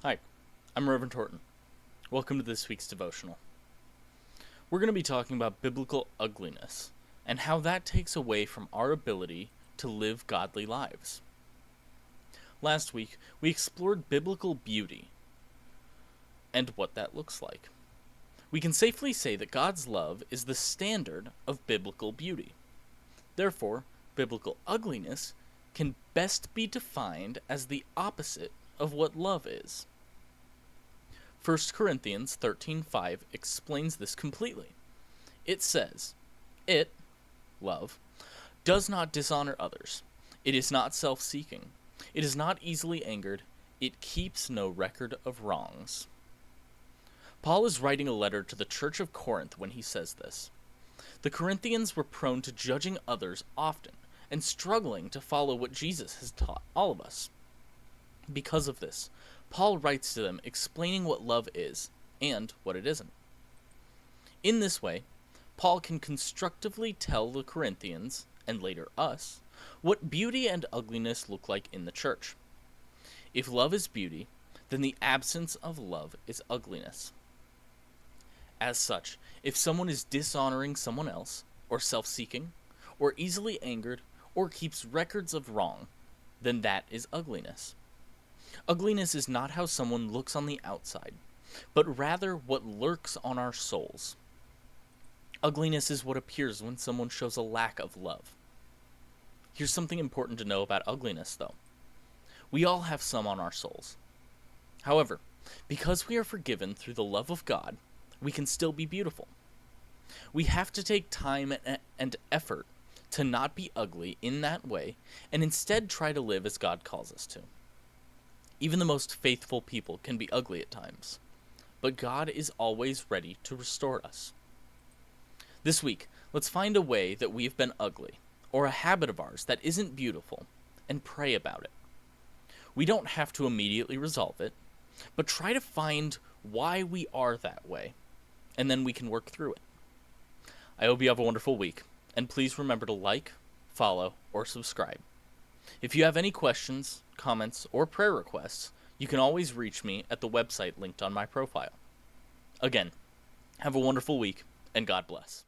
Hi, I'm Reverend Horton. Welcome to this week's devotional. We're going to be talking about biblical ugliness and how that takes away from our ability to live godly lives. Last week, we explored biblical beauty and what that looks like. We can safely say that God's love is the standard of biblical beauty. Therefore, biblical ugliness can best be defined as the opposite of what love is. 1 Corinthians 13:5 explains this completely. It says, "It, love, does not dishonor others. It is not self-seeking. It is not easily angered. It keeps no record of wrongs." Paul is writing a letter to the church of Corinth when he says this. The Corinthians were prone to judging others often and struggling to follow what Jesus has taught all of us. Because of this, Paul writes to them explaining what love is and what it isn't. In this way, Paul can constructively tell the Corinthians, and later us, what beauty and ugliness look like in the church. If love is beauty, then the absence of love is ugliness. As such, if someone is dishonoring someone else, or self-seeking, or easily angered, or keeps records of wrong, then that is ugliness. Ugliness is not how someone looks on the outside, but rather what lurks on our souls. Ugliness is what appears when someone shows a lack of love. Here's something important to know about ugliness, though. We all have some on our souls. However, because we are forgiven through the love of God, we can still be beautiful. We have to take time and effort to not be ugly in that way, and instead try to live as God calls us to. Even the most faithful people can be ugly at times, but God is always ready to restore us. This week, let's find a way that we've been ugly, or a habit of ours that isn't beautiful, and pray about it. We don't have to immediately resolve it, but try to find why we are that way, and then we can work through it. I hope you have a wonderful week, and please remember to like, follow, or subscribe. If you have any questions, comments, or prayer requests, you can always reach me at the website linked on my profile. Again, have a wonderful week, and God bless.